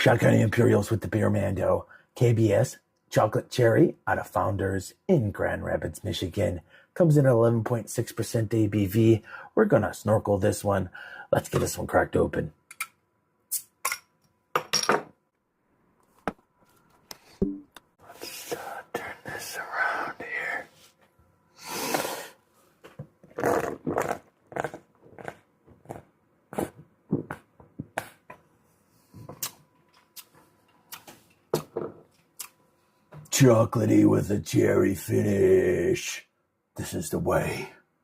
Shotgun Imperials with the beer Mando. KBS Chocolate Cherry out of Founders in Grand Rapids, Michigan. Comes in at 11.6% ABV. We're going to snorkel this one. Let's get this one cracked open. Let's turn this around here. Chocolatey with a cherry finish. This is the way.